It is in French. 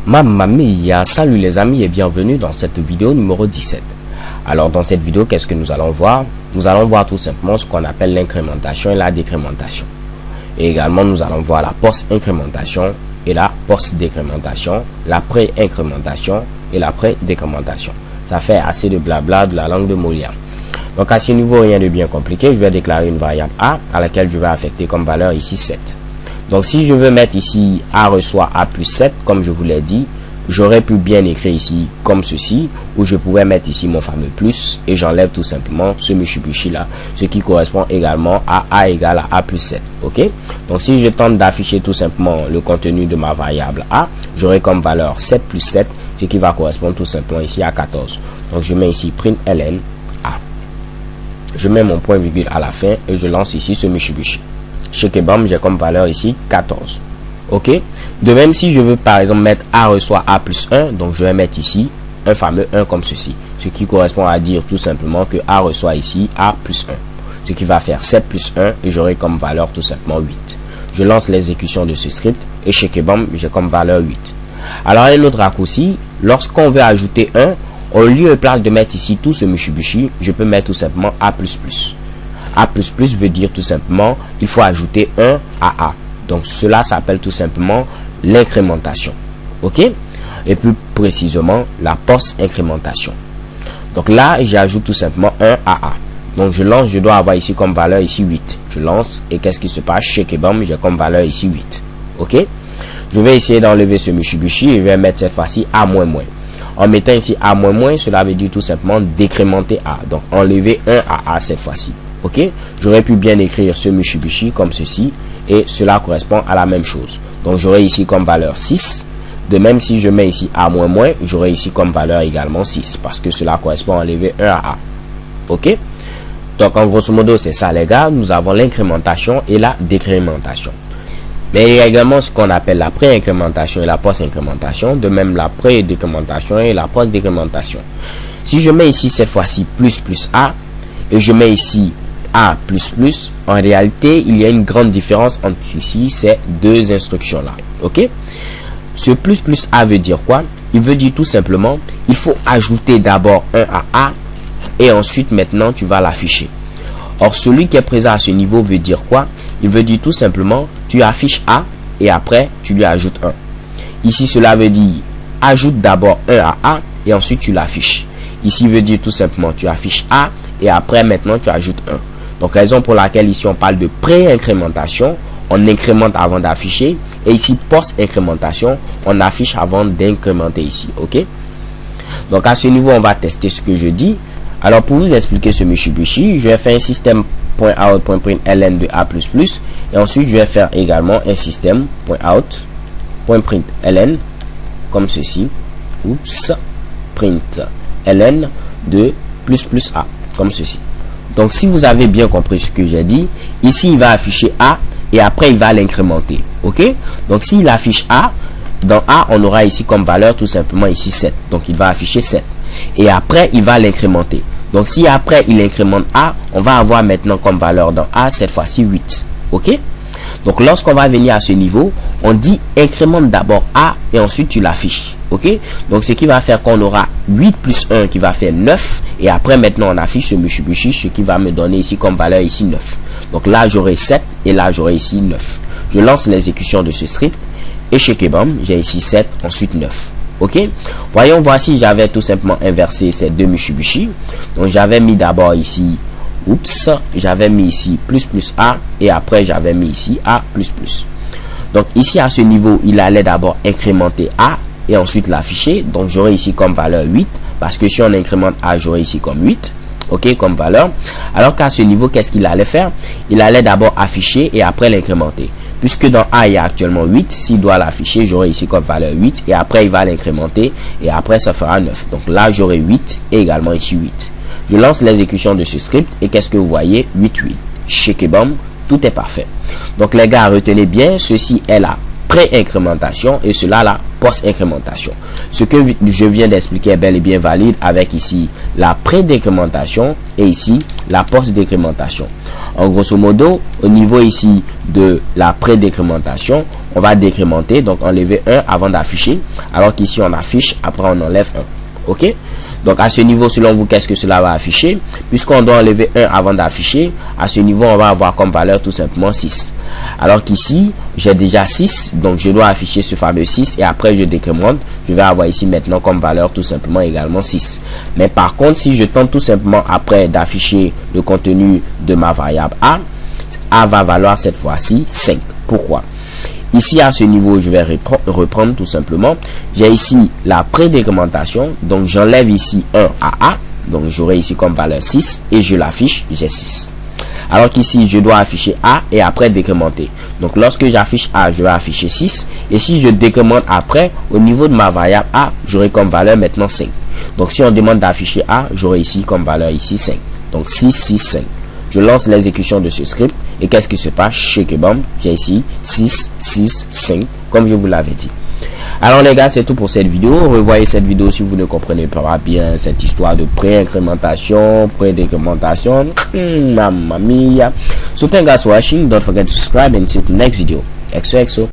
Mamma mia, salut les amis et bienvenue dans cette vidéo numéro 17. Alors dans cette vidéo, qu'est-ce que nous allons voir? Nous allons voir tout simplement ce qu'on appelle l'incrémentation et la décrémentation. Et également nous allons voir la post-incrémentation et la post-décrémentation, la pré-incrémentation et la pré-décrémentation. Ça fait assez de blabla de la langue de Molière. Donc à ce niveau, rien de bien compliqué. Je vais déclarer une variable A à laquelle je vais affecter comme valeur ici 7. Donc si je veux mettre ici A reçoit A plus 7, comme je vous l'ai dit, j'aurais pu bien écrire ici comme ceci, où je pouvais mettre ici mon fameux plus, et j'enlève tout simplement ce Mitsubishi là, ce qui correspond également à A égale à A plus 7. Ok? Donc si je tente d'afficher tout simplement le contenu de ma variable A, j'aurai comme valeur 7 plus 7, ce qui va correspondre tout simplement ici à 14. Donc je mets ici print ln A. Je mets mon point virgule à la fin et je lance ici ce Mitsubishi. Chez Kebam, j'ai comme valeur ici 14. Ok. De même, si je veux par exemple mettre A reçoit A plus 1, donc je vais mettre ici un fameux 1 comme ceci. Ce qui correspond à dire tout simplement que A reçoit ici A plus 1. Ce qui va faire 7 plus 1 et j'aurai comme valeur tout simplement 8. Je lance l'exécution de ce script et chez Kebam, j'ai comme valeur 8. Alors, un autre raccourci, lorsqu'on veut ajouter 1, au lieu de mettre ici tout ce Mitsubishi, je peux mettre tout simplement A++. A++ veut dire tout simplement, il faut ajouter 1 à A. Donc, cela s'appelle tout simplement l'incrémentation. Ok? Et plus précisément, la post-incrémentation. Donc là, j'ajoute tout simplement 1 à A. Donc, je lance, je dois avoir ici comme valeur ici 8. Je lance et qu'est-ce qui se passe? Chez Kebam, j'ai comme valeur ici 8. Ok? Je vais essayer d'enlever ce Mitsubishi et je vais mettre cette fois-ci A-. En mettant ici A-, cela veut dire tout simplement décrémenter A. Donc, enlever 1 à A cette fois-ci. Ok, j'aurais pu bien écrire ce Mitsubishi comme ceci et cela correspond à la même chose. Donc j'aurai ici comme valeur 6. De même, si je mets ici A-, j'aurai ici comme valeur également 6 parce que cela correspond à enlever 1 à A. Ok, donc en grosso modo c'est ça les gars. Nous avons l'incrémentation et la décrémentation. Mais il y a également ce qu'on appelle la pré-incrémentation et la post-incrémentation. De même la pré-décrémentation et la post-décrémentation. Si je mets ici cette fois-ci plus A et je mets ici A++, en réalité, il y a une grande différence entre ici, ces deux instructions-là. Ok? Ce plus A veut dire quoi? Il veut dire tout simplement, il faut ajouter d'abord 1 à A et ensuite, maintenant, tu vas l'afficher. Or, celui qui est présent à ce niveau veut dire quoi? Il veut dire tout simplement, tu affiches A et après, tu lui ajoutes 1. Ici, cela veut dire, ajoute d'abord 1 à A et ensuite, tu l'affiches. Ici, veut dire tout simplement, tu affiches A et après, maintenant, tu ajoutes 1. Donc, raison pour laquelle ici, on parle de pré-incrémentation. On incrémente avant d'afficher. Et ici, post-incrémentation, on affiche avant d'incrémenter ici. Ok? Donc, à ce niveau, on va tester ce que je dis. Alors, pour vous expliquer ce Mitsubishi, je vais faire un système.out.println de A++. Et ensuite, je vais faire également un système.out.println comme ceci. Oups. Println de ++A comme ceci. Donc si vous avez bien compris ce que j'ai dit, ici il va afficher A et après il va l'incrémenter. Ok? Donc s'il affiche A, dans A on aura ici comme valeur tout simplement ici 7. Donc il va afficher 7. Et après il va l'incrémenter. Donc si après il incrémente A, on va avoir maintenant comme valeur dans A cette fois-ci 8. Ok? Donc lorsqu'on va venir à ce niveau, on dit incrémente d'abord A et ensuite tu l'affiches. Ok? Donc ce qui va faire qu'on aura 8 plus 1 qui va faire 9. Et après maintenant on affiche ce Mitsubishi, ce qui va me donner ici comme valeur ici 9. Donc là j'aurai 7 et là j'aurai ici 9. Je lance l'exécution de ce script. Et chez Kebam, j'ai ici 7, ensuite 9. Ok? Voyons voir si j'avais tout simplement inversé ces deux Mitsubishi. Donc j'avais mis d'abord ici... Oups, j'avais mis ici plus A et après j'avais mis ici A++. Donc ici à ce niveau, il allait d'abord incrémenter A et ensuite l'afficher. Donc j'aurai ici comme valeur 8 parce que si on incrémente A, j'aurai ici comme 8. Ok, comme valeur. Alors qu'à ce niveau, qu'est-ce qu'il allait faire? Il allait d'abord afficher et après l'incrémenter. Puisque dans A, il y a actuellement 8, s'il doit l'afficher, j'aurai ici comme valeur 8 et après il va l'incrémenter et après ça fera 9. Donc là, j'aurai 8 et également ici 8. Je lance l'exécution de ce script et qu'est-ce que vous voyez? 8. Chez Kebam, tout est parfait. Donc les gars, retenez bien, ceci est la pré-incrémentation et cela la post-incrémentation. Ce que je viens d'expliquer est bel et bien valide avec ici la pré-décrémentation et ici la post-décrémentation. En grosso modo, au niveau ici de la pré-décrémentation, on va décrémenter, donc enlever 1 avant d'afficher, alors qu'ici on affiche, après on enlève 1. Ok? Donc à ce niveau, selon vous, qu'est-ce que cela va afficher? Puisqu'on doit enlever 1 avant d'afficher, à ce niveau, on va avoir comme valeur tout simplement 6. Alors qu'ici, j'ai déjà 6, donc je dois afficher ce fameux 6 et après je décrémente, je vais avoir ici maintenant comme valeur tout simplement également 6. Mais par contre, si je tente tout simplement après d'afficher le contenu de ma variable A va valoir cette fois-ci 5. Pourquoi? Ici, à ce niveau, je vais reprendre tout simplement. J'ai ici la pré-décrémentation. Donc, j'enlève ici 1 à A. Donc, j'aurai ici comme valeur 6. Et je l'affiche, j'ai 6. Alors qu'ici, je dois afficher A et après décrémenter. Donc, lorsque j'affiche A, je vais afficher 6. Et si je décrémente après, au niveau de ma variable A, j'aurai comme valeur maintenant 5. Donc, si on demande d'afficher A, j'aurai ici comme valeur ici 5. Donc, 6, 6, 5. Je lance l'exécution de ce script. Et qu'est-ce qui se passe? Shake bam, j'ai ici 6, 6, 5, comme je vous l'avais dit. Alors les gars, c'est tout pour cette vidéo. Revoyez cette vidéo si vous ne comprenez pas bien cette histoire de pré-incrémentation, pré-décrémentation. Mamma mia. So thank you guys for watching. Don't forget to subscribe and see you in the next video. XOXO.